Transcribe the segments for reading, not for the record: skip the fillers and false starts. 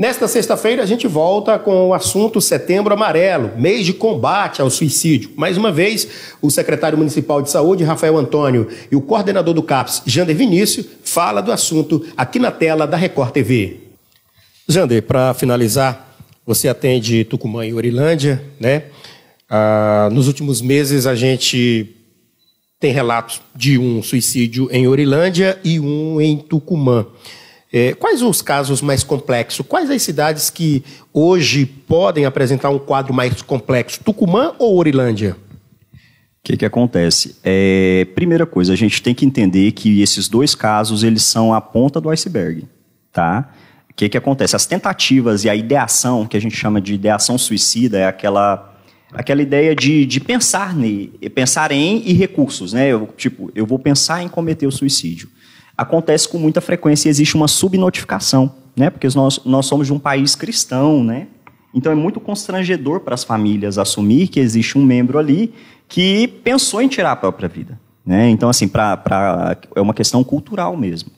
Nesta sexta-feira a gente volta com o assunto Setembro Amarelo, mês de combate ao suicídio. Mais uma vez, o secretário municipal de saúde, Rafael Antônio, e o coordenador do CAPS, Jander Vinícius, fala do assunto aqui na tela da Record TV. Jander, para finalizar, você atende Tucumã e Orilândia, né? Nos últimos meses a gente tem relatos de um suicídio em Orilândia e um em Tucumã. Quais os casos mais complexos? Quais as cidades que hoje podem apresentar um quadro mais complexo? Tucumã ou Orilândia? O que acontece? Primeira coisa, a gente tem que entender que esses dois casos eles são a ponta do iceberg, tá? O que acontece? As tentativas e a ideação, que a gente chama de ideação suicida, é aquela ideia de pensar em e recursos, né? Eu vou pensar em cometer o suicídio. Acontece com muita frequência e existe uma subnotificação, né? Porque nós somos de um país cristão, né? Então é muito constrangedor para as famílias assumir que existe um membro ali que pensou em tirar a própria vida, né? Então, assim, é uma questão cultural mesmo.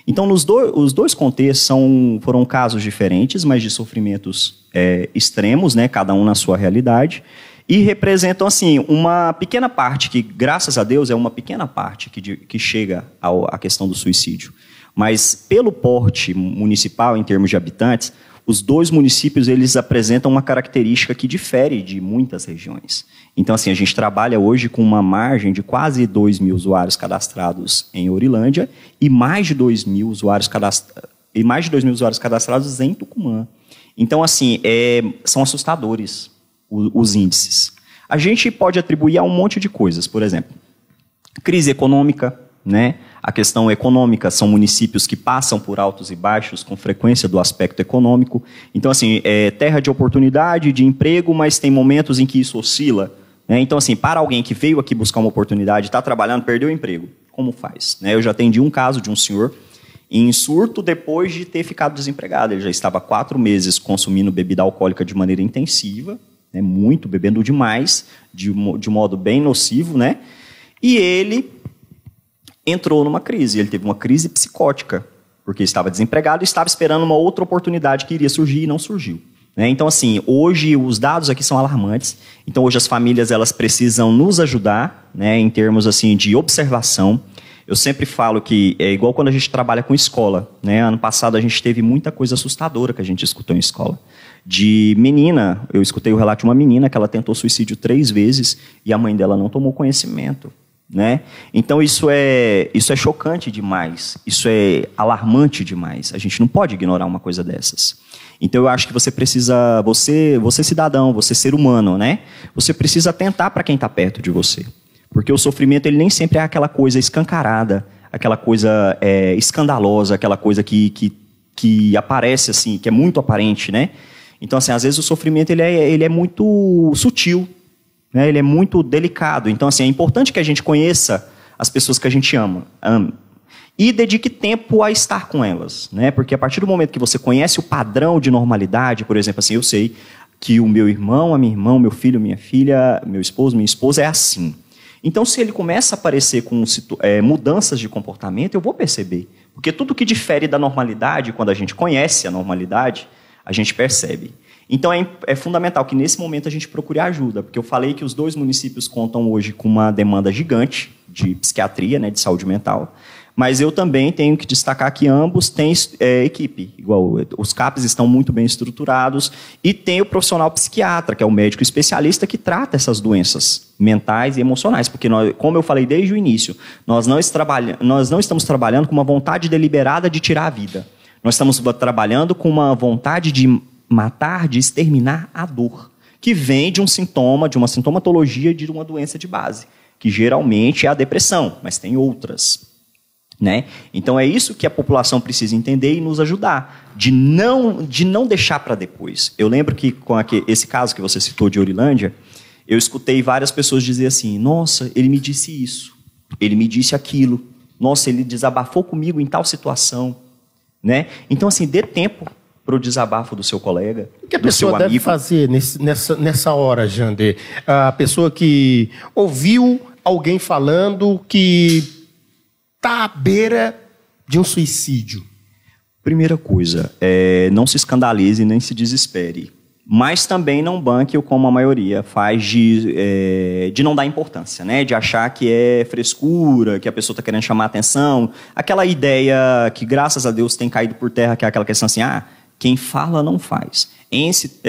Então, os dois contextos foram casos diferentes, mas de sofrimentos extremos, né? Cada um na sua realidade. E representam, assim, uma pequena parte, que, graças a Deus, é uma pequena parte que chega à questão do suicídio. Mas, pelo porte municipal, em termos de habitantes, os dois municípios eles apresentam uma característica que difere de muitas regiões. Então, assim, a gente trabalha hoje com uma margem de quase 2.000 usuários cadastrados em Orilândia e mais de 2.000 usuários cadastrados em Tucumã. Então, assim, são assustadores os índices. A gente pode atribuir a um monte de coisas, por exemplo, crise econômica, né? A questão econômica são municípios que passam por altos e baixos com frequência do aspecto econômico. Então, assim, terra de oportunidade, de emprego, mas tem momentos em que isso oscila, né? Então, assim, para alguém que veio aqui buscar uma oportunidade, está trabalhando, perdeu o emprego, como faz? Né? Eu já atendi um caso de um senhor em surto depois de ter ficado desempregado. Ele já estava 4 meses consumindo bebida alcoólica de maneira intensiva, né, muito, bebendo demais, de modo bem nocivo, né? E ele entrou numa crise, ele teve uma crise psicótica, porque estava desempregado e estava esperando uma outra oportunidade que iria surgir e não surgiu. Né? Então, assim, hoje os dados aqui são alarmantes, então hoje as famílias elas precisam nos ajudar, né, em termos assim, de observação. Eu sempre falo que é igual quando a gente trabalha com escola, né? Ano passado a gente teve muita coisa assustadora que a gente escutou em escola. De menina, eu escutei o relato de uma menina que ela tentou suicídio 3 vezes e a mãe dela não tomou conhecimento, né? Então isso é chocante demais, isso é alarmante demais. A gente não pode ignorar uma coisa dessas. Então eu acho que você precisa, você cidadão, você ser humano, né? Você precisa atentar para quem está perto de você. Porque o sofrimento ele nem sempre é aquela coisa escancarada, aquela coisa escandalosa, aquela coisa que aparece assim, que é muito aparente, né? Então, assim, às vezes o sofrimento ele é muito sutil, né? Ele é muito delicado. Então, assim, é importante que a gente conheça as pessoas que a gente ama e dedique tempo a estar com elas, né? Porque a partir do momento que você conhece o padrão de normalidade, por exemplo, assim, eu sei que o meu irmão, a minha irmã, meu filho, minha filha, meu esposo, minha esposa é assim. Então, se ele começa a aparecer com mudanças de comportamento, eu vou perceber. Porque tudo que difere da normalidade, quando a gente conhece a normalidade, a gente percebe. Então, é fundamental que, nesse momento, a gente procure ajuda. Porque eu falei que os dois municípios contam hoje com uma demanda gigante de psiquiatria, né, de saúde mental. Mas eu também tenho que destacar que ambos têm equipe. Igual, os CAPs estão muito bem estruturados e tem o profissional psiquiatra, que é o médico especialista que trata essas doenças mentais e emocionais. Porque, como eu falei desde o início, nós não estamos trabalhando com uma vontade deliberada de tirar a vida. Nós estamos trabalhando com uma vontade de matar, de exterminar a dor, que vem de um sintoma, de uma sintomatologia de uma doença de base, que geralmente é a depressão, mas tem outras. Né? Então é isso que a população precisa entender e nos ajudar, de não deixar para depois. Eu lembro que com esse caso que você citou de Orilândia, eu escutei várias pessoas dizer assim, nossa, ele me disse isso, ele me disse aquilo, nossa, ele desabafou comigo em tal situação. Né? Então, assim, dê tempo para o desabafo do seu colega, o que a pessoa deve fazer nessa hora, Jander? A pessoa que ouviu alguém falando que está à beira de um suicídio. Primeira coisa, não se escandalize nem se desespere. Mas também não banque como a maioria faz de não dar importância, né? De achar que é frescura, que a pessoa está querendo chamar atenção. Aquela ideia que, graças a Deus, tem caído por terra, que é aquela questão assim, quem fala não faz.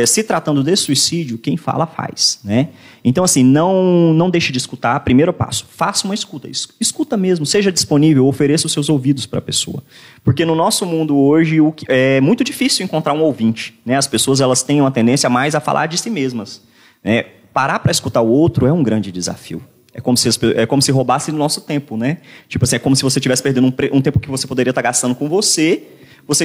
Se tratando de suicídio, quem fala faz, né? Então, assim, não deixe de escutar. Primeiro passo, faça uma escuta. Escuta mesmo, seja disponível, ofereça os seus ouvidos para a pessoa. Porque no nosso mundo hoje é muito difícil encontrar um ouvinte, né? As pessoas elas têm uma tendência mais a falar de si mesmas, né? Parar para escutar o outro é um grande desafio. É como se roubasse o nosso tempo, né? Tipo assim, é como se você estivesse perdendo um tempo que você poderia estar gastando com você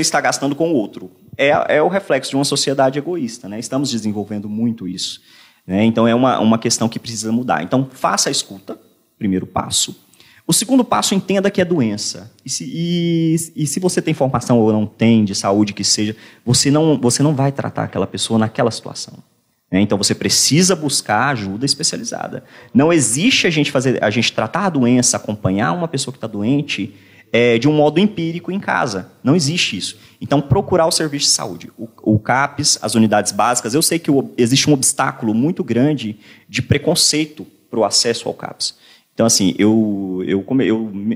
está gastando com o outro. É o reflexo de uma sociedade egoísta, né? Estamos desenvolvendo muito isso, né? Então, é uma questão que precisa mudar. Então, faça a escuta, primeiro passo. O segundo passo, entenda que é doença. E se você tem formação ou não tem, de saúde que seja, você não vai tratar aquela pessoa naquela situação. Então, você precisa buscar ajuda especializada. Não existe a gente tratar a doença, acompanhar uma pessoa que está doente de um modo empírico em casa. Não existe isso. Então, procurar o serviço de saúde. O CAPS, as unidades básicas, eu sei que existe um obstáculo muito grande de preconceito para o acesso ao CAPS. Então, assim,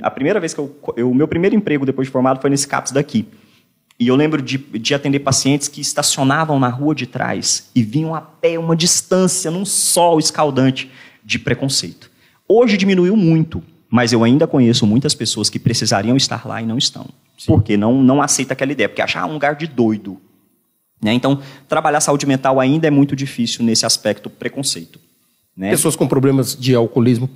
a primeira vez que o meu primeiro emprego depois de formado foi nesse CAPS daqui. E eu lembro de atender pacientes que estacionavam na rua de trás e vinham a pé uma distância, num sol escaldante, de preconceito. Hoje diminuiu muito. Mas eu ainda conheço muitas pessoas que precisariam estar lá e não estão. Sim. Porque não aceita aquela ideia, porque acha um lugar de doido. Né? Então, trabalhar saúde mental ainda é muito difícil nesse aspecto preconceito. Né? Pessoas com problemas de alcoolismo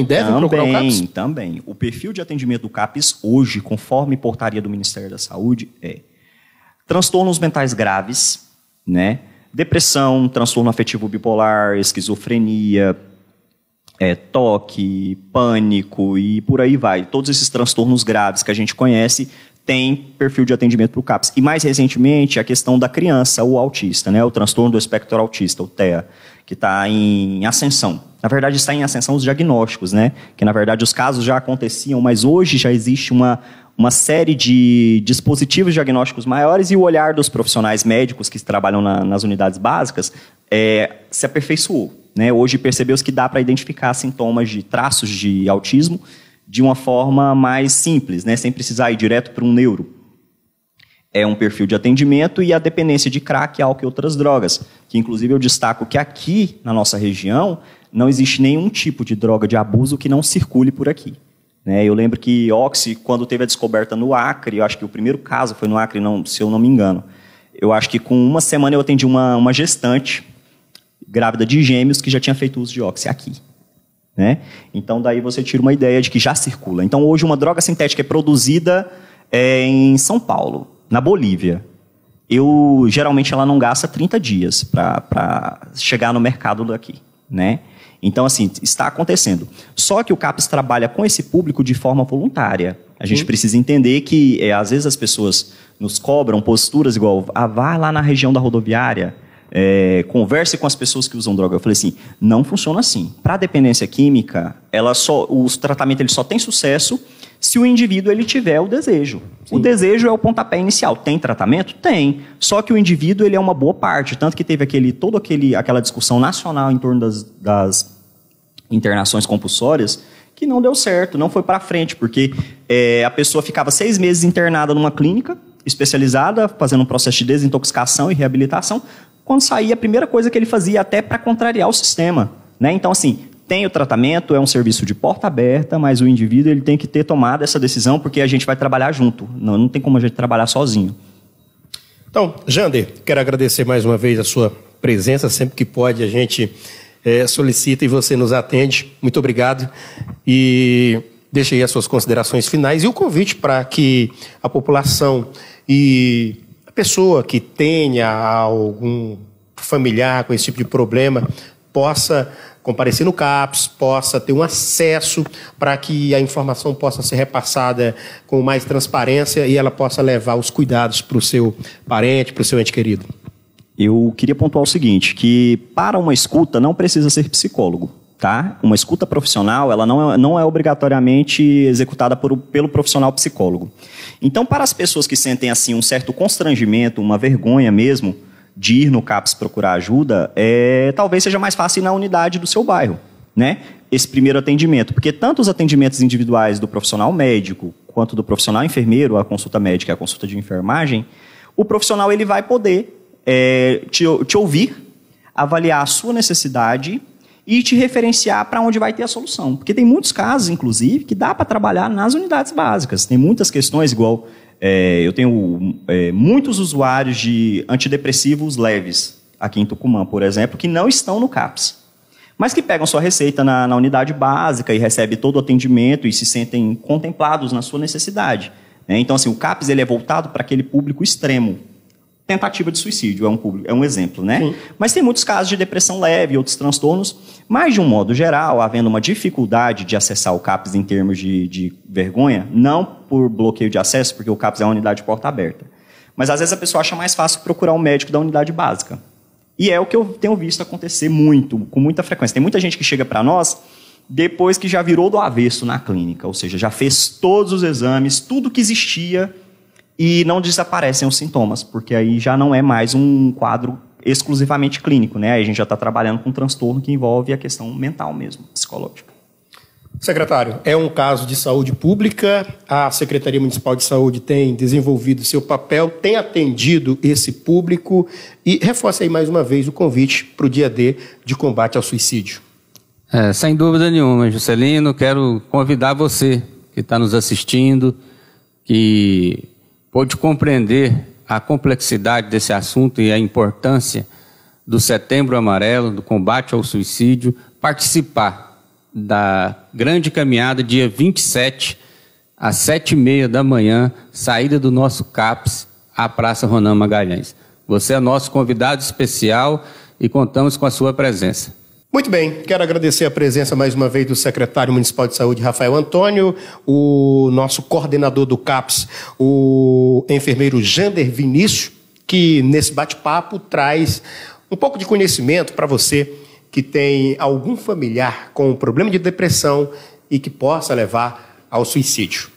devem procurar o CAPS? Também. O perfil de atendimento do CAPS hoje, conforme portaria do Ministério da Saúde, transtornos mentais graves, né? Depressão, transtorno afetivo bipolar, esquizofrenia, toque, pânico e por aí vai. Todos esses transtornos graves que a gente conhece têm perfil de atendimento para o CAPS. E mais recentemente, a questão da criança, o autista, né? O transtorno do espectro autista, o TEA, que está em ascensão. Na verdade, está em ascensão os diagnósticos, né? Que, na verdade, os casos já aconteciam, mas hoje já existe uma série de dispositivos diagnósticos maiores e o olhar dos profissionais médicos que trabalham nas unidades básicas se aperfeiçoou. Né? Hoje percebeu-se que dá para identificar sintomas de traços de autismo de uma forma mais simples, né? Sem precisar ir direto para um neuro. É um perfil de atendimento e a dependência de crack, álcool e outras drogas, que inclusive eu destaco que aqui na nossa região não existe nenhum tipo de droga de abuso que não circule por aqui. Né? Eu lembro que Oxy, quando teve a descoberta no Acre, eu acho que o primeiro caso foi no Acre, se eu não me engano, eu acho que com uma semana eu atendi uma gestante grávida de gêmeos que já tinha feito uso de Oxy aqui. Né? Então, daí você tira uma ideia de que já circula. Então, hoje, uma droga sintética é produzida em São Paulo, na Bolívia. Geralmente, ela não gasta 30 dias para chegar no mercado daqui. Né? Então, assim, está acontecendo. Só que o CAPS trabalha com esse público de forma voluntária. A gente precisa entender que, às vezes, as pessoas nos cobram posturas igual, vá lá na região da rodoviária, converse com as pessoas que usam droga. Eu falei assim, não funciona assim. Para a dependência química, o tratamento ele só tem sucesso se o indivíduo ele tiver o desejo. Sim. O desejo é o pontapé inicial. Tem tratamento? Tem. Só que o indivíduo ele é uma boa parte. Tanto que teve aquela discussão nacional em torno das internações compulsórias que não deu certo, não foi para frente, porque a pessoa ficava 6 meses internada numa clínica especializada, fazendo um processo de desintoxicação e reabilitação. Quando saía, a primeira coisa que ele fazia, até para contrariar o sistema. Né? Então, assim, tem o tratamento, é um serviço de porta aberta, mas o indivíduo ele tem que ter tomado essa decisão, porque a gente vai trabalhar junto. Não tem como a gente trabalhar sozinho. Então, Jander, quero agradecer mais uma vez a sua presença. Sempre que pode, a gente solicita e você nos atende. Muito obrigado. E deixe aí as suas considerações finais e o convite para que a população e a pessoa que tenha algum familiar com esse tipo de problema possa comparecer no CAPS, possa ter um acesso para que a informação possa ser repassada com mais transparência e ela possa levar os cuidados para o seu parente, para o seu ente querido. Eu queria pontuar o seguinte, que para uma escuta não precisa ser psicólogo. tá? Uma escuta profissional, ela não é obrigatoriamente executada pelo profissional psicólogo. Então, para as pessoas que sentem assim um certo constrangimento, uma vergonha mesmo, de ir no CAPS procurar ajuda, talvez seja mais fácil ir na unidade do seu bairro, né? Esse primeiro atendimento, porque tanto os atendimentos individuais do profissional médico, quanto do profissional enfermeiro, a consulta médica e a consulta de enfermagem, o profissional ele vai poder te ouvir, avaliar a sua necessidade e te referenciar para onde vai ter a solução. Porque tem muitos casos, inclusive, que dá para trabalhar nas unidades básicas. Tem muitas questões, igual eu tenho muitos usuários de antidepressivos leves, aqui em Tucumã, por exemplo, que não estão no CAPS, mas que pegam sua receita na unidade básica e recebem todo o atendimento e se sentem contemplados na sua necessidade. Então, assim, o CAPS ele é voltado para aquele público extremo. Tentativa de suicídio é um exemplo, né? Sim. Mas tem muitos casos de depressão leve e outros transtornos, mas, de um modo geral, havendo uma dificuldade de acessar o CAPS em termos de vergonha, não por bloqueio de acesso, porque o CAPS é uma unidade de porta aberta, mas, às vezes, a pessoa acha mais fácil procurar um médico da unidade básica. E é o que eu tenho visto acontecer com muita frequência. Tem muita gente que chega para nós depois que já virou do avesso na clínica, ou seja, já fez todos os exames, tudo que existia, e não desaparecem os sintomas, porque aí já não é mais um quadro exclusivamente clínico, né? Aí a gente já está trabalhando com um transtorno que envolve a questão mental mesmo, psicológica. Secretário, é um caso de saúde pública, a Secretaria Municipal de Saúde tem desenvolvido seu papel, tem atendido esse público e reforça aí mais uma vez o convite para o dia D de combate ao suicídio. Sem dúvida nenhuma, Juscelino, quero convidar você que está nos assistindo, que pôde compreender a complexidade desse assunto e a importância do Setembro Amarelo, do combate ao suicídio, participar da grande caminhada dia 27, às 7h30 da manhã, saída do nosso CAPS à Praça Ronan Magalhães. Você é nosso convidado especial e contamos com a sua presença. Muito bem, quero agradecer a presença mais uma vez do secretário municipal de saúde, Rafael Antônio, o nosso coordenador do CAPS, o enfermeiro Jander Vinícius, que nesse bate-papo traz um pouco de conhecimento para você que tem algum familiar com problema de depressão e que possa levar ao suicídio.